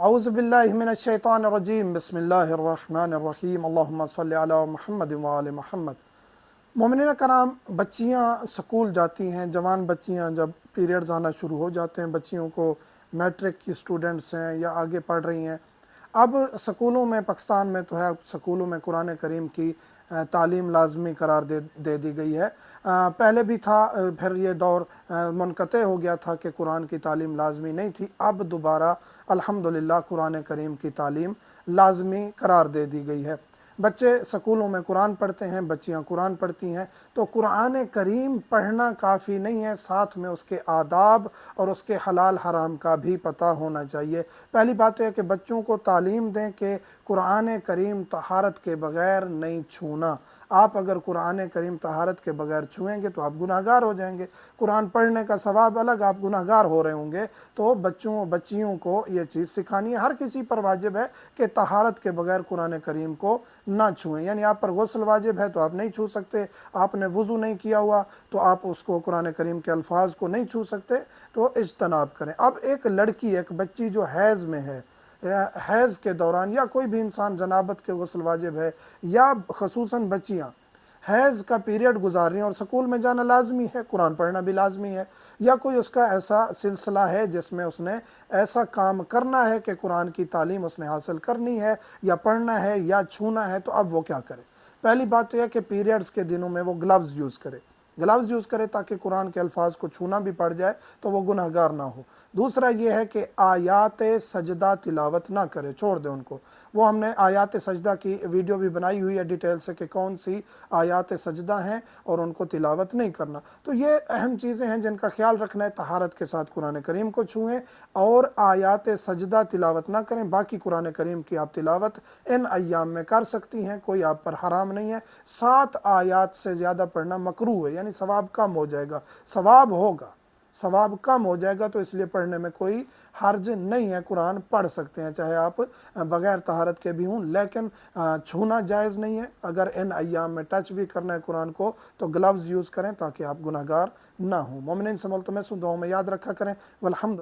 اعوذ باللہ من الشیطان الرجیم بسم اللہ الرحمن الرحیم اللہم صلی علی محمد وآل محمد۔ مومنین کرام، بچیاں سکول جاتی ہیں، جوان بچیاں جب پیریڈز آنا شروع ہو جاتے ہیں، بچیوں کو میٹرک کی سٹوڈنٹس ہیں یا آگے پڑھ رہی ہیں، اب سکولوں میں پاکستان میں تو ہے، سکولوں میں قرآن کریم کی تعلیم لازمی قرار دے دی گئی ہے۔ پہلے بھی تھا، پھر یہ دور منقطع ہو گیا تھا کہ قرآن کی تعلیم لازمی نہیں تھی۔ اب دوبارہ الحمدللہ قرآن کریم کی تعلیم لازمی قرار دے دی گئی ہے۔ بچے سکولوں میں قرآن پڑھتے ہیں، بچیاں قرآن پڑھتی ہیں، تو قرآن کریم پڑھنا کافی نہیں ہے، ساتھ میں اس کے آداب اور اس کے حلال حرام کا بھی پتہ ہونا چاہیے۔ پہلی بات تو ہے کہ بچوں کو تعلیم دیں کہ قرآن کریم طہارت کے بغیر نہیں چھونا۔ آپ اگر قرآن کریم طہارت کے بغیر چھوئیں گے تو آپ گناہگار ہو جائیں گے۔ قرآن پڑھنے کا ثواب الگ، آپ گناہگار ہو رہے ہوں گے۔ تو بچیوں کو یہ چیز سکھانی ہے، ہر کسی پر واجب ہے کہ طہارت کے بغیر قرآن کریم کو نہ چھوئیں۔ یعنی آپ پر غسل واجب ہے تو آپ نہیں چھو سکتے، آپ نے وضو نہیں کیا ہوا تو آپ اس کو قرآن کریم کے الفاظ کو نہیں چھو سکتے، تو اجتناب کریں۔ اب ایک لڑکی، ایک بچی جو حیض میں ہے، حیض کے دوران، یا کوئی بھی انسان جنابت کے غسل واجب ہے، یا خصوصاً بچیاں حیض کا پیریڈ گزار رہی ہیں اور سکول میں جانا لازمی ہے، قرآن پڑھنا بھی لازمی ہے، یا کوئی اس کا ایسا سلسلہ ہے جس میں اس نے ایسا کام کرنا ہے کہ قرآن کی تعلیم اس نے حاصل کرنی ہے یا پڑھنا ہے یا چھونا ہے، تو اب وہ کیا کرے؟ پہلی بات تو یہ کہ پیریڈز کے دنوں میں وہ گلوز یوز کرے، گلوز یوز کرے تاکہ قرآن کے الفاظ کو چھونا بھی پڑ جائے تو وہ گناہگار نہ ہو۔ دوسرا یہ ہے کہ آیات سجدہ تلاوت نہ کرے، چھوڑ دے ان کو۔ وہ ہم نے آیات سجدہ کی ویڈیو بھی بنائی ہوئی ہے ڈیٹیل سے کہ کون سی آیات سجدہ ہیں اور ان کو تلاوت نہیں کرنا۔ تو یہ اہم چیزیں ہیں جن کا خیال رکھنا ہے۔ طہارت کے ساتھ قرآن کریم کو چھوئیں اور آیات سجدہ تلاوت نہ کریں۔ باقی قرآن کریم کی آپ تلاوت ان ایام میں کر سکتی ہیں، کوئی آپ پر حرام نہیں ہے۔ 7 آیات سے زیادہ پڑھنا مکروہ ہے، یعنی ثواب کم ہو جائے گا، ثواب ہوگا، ثواب کم ہو جائے گا، تو اس لیے پڑھنے میں کوئی حرج نہیں ہے۔ قرآن پڑھ سکتے ہیں چاہے آپ بغیر طہارت کے بھی ہوں، لیکن چھونا جائز نہیں ہے۔ اگر ان ایام میں ٹچ بھی کرنا ہے قرآن کو تو گلوز یوز کریں تاکہ آپ گناہگار نہ ہوں۔ مومنین سے ملتمس ہوں، دعاؤں میں یاد رکھا کریں۔ والحمد